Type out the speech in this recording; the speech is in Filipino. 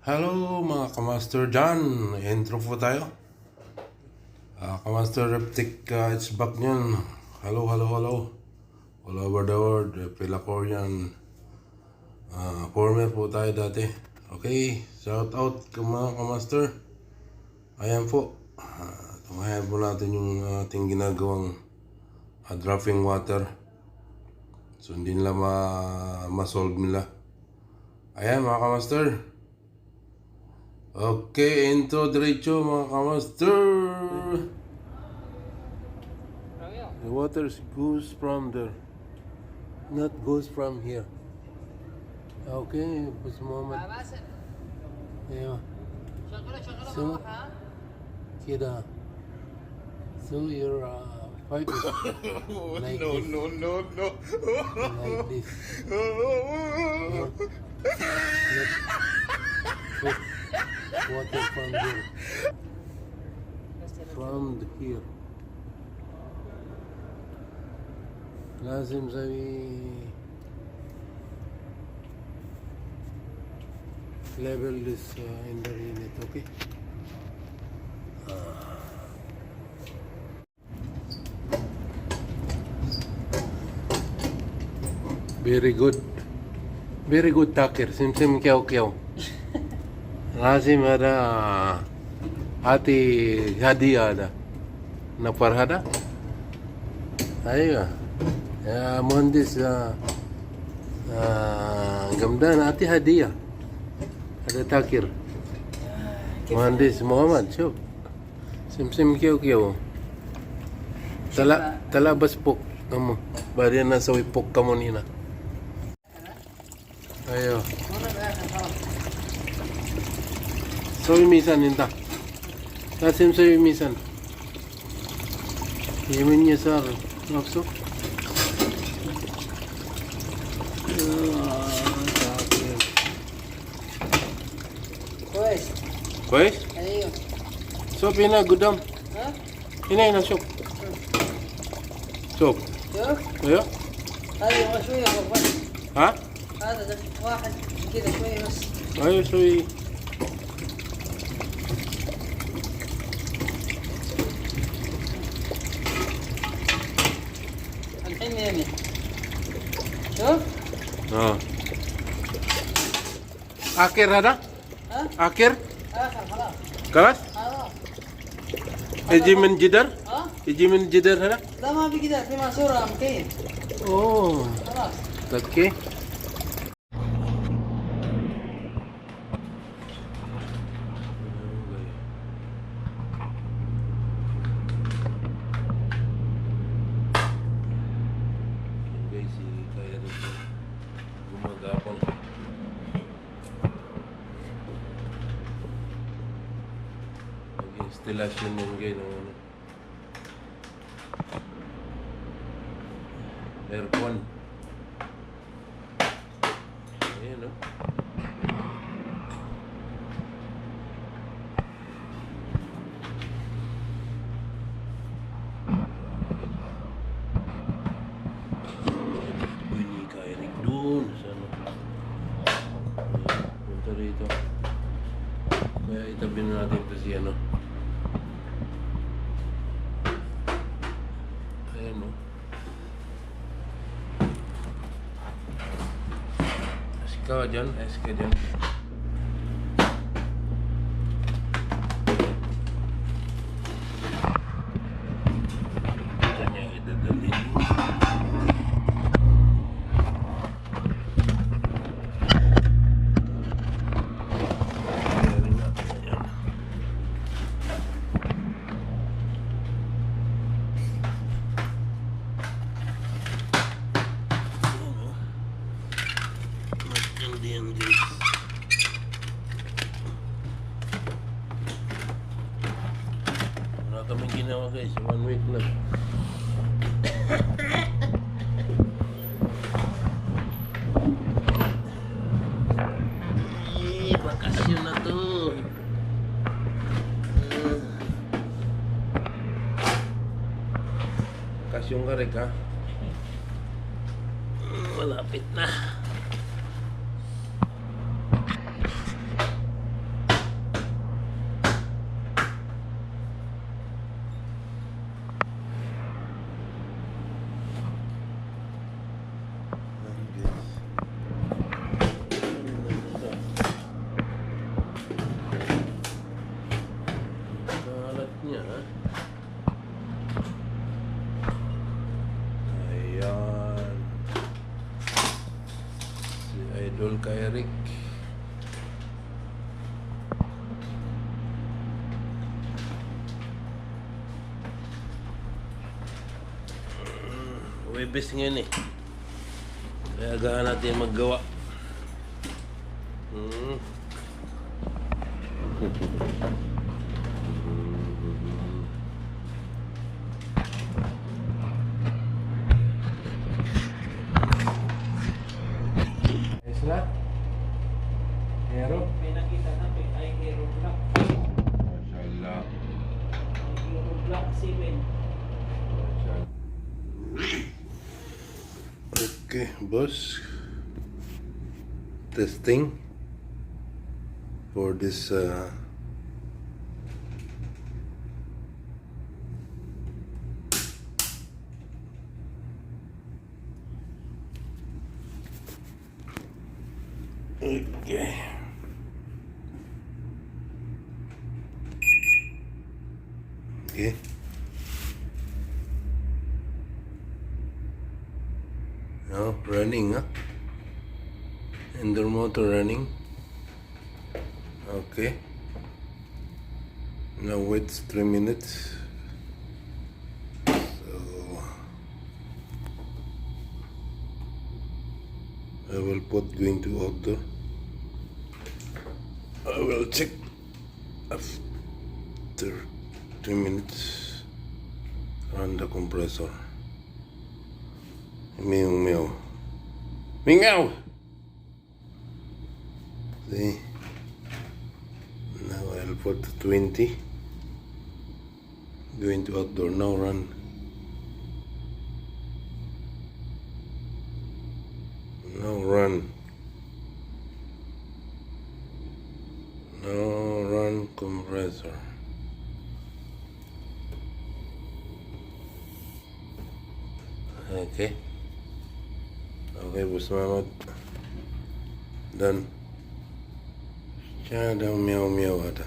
Hello mga kamaster dyan, intro po tayo. Kamaster Reptic, it's back nyan. Hello all over the world, Pilacorian. Former po tayo dati. Okay, shout out mga kamaster. Ayan po, tumahan po natin yung ating ginagawang dropping water. So hindi nila ma-solve nila. Ayan mga kamaster. Okay, intro diretso mga kamaster. The water goes from there, not goes from here. Okay, bus moment. Yeah. So, kida. So your pipe is like this. No. Like this. Let water from here. From here. لازم زي level this in the unit, okay? Very good taker. Sim kyaw. لازم هذا هاتي هدية هذا نفر هذا. أيوة يا مهندس جمدان هاتي هدية. هذا تاكر مهندس محمد. شوف سم كيو تلا بس بوك kamu بعدين نسوي بوك kamu هنا. أيوة سوي ميزان انت لازم سوي ميزان يمين يسار نفسه. كويس ايوه شوف هنا قدام. ها هنا شوف شوف ايوه هذا شويه بس ها هذا واحد كذا شويه بس ايوه شوي. الحين يمين شوف آخر هذا ها آخر اخر خلاص خلاص خلاص يجي من جدر ها يجي من جدر هذا. لا ما في كذا في ماسوره مكيف اوه خلاص اوكي. Installation yung gano'n. Aircon. Ayan, no? Bunyi kaya rin doon sa ano. Punta rito. Kaya itabi na natin ito si ano. Ayan, no? SK dyan. Ito niya idadalhin. Ayan nga. Ayan. Magkandiyan guys. Wala kaming ginawa guys, 1 week lang. Bakasyon na to. Bakasyon ka rin ka. Malapit na. Webes ngayon eh. Kaya gaan natin maggawa. Ayos na? Hero? May nakita na ay Hero Black. Mashallah. Hero Black 7. Okay, boss. Testing for this okay. Okay. Now running, huh? Indoor motor running. Okay. Now wait 3 minutes. So I will put going to outdoor. I will check after 2 minutes on the compressor. Meow meow. Meow. See. Now I'll put 20. Going to outdoor. Now run. Now run. Now run compressor. Okay. Okay, Bos Muhammad. Done. Siya daw meow meow ada.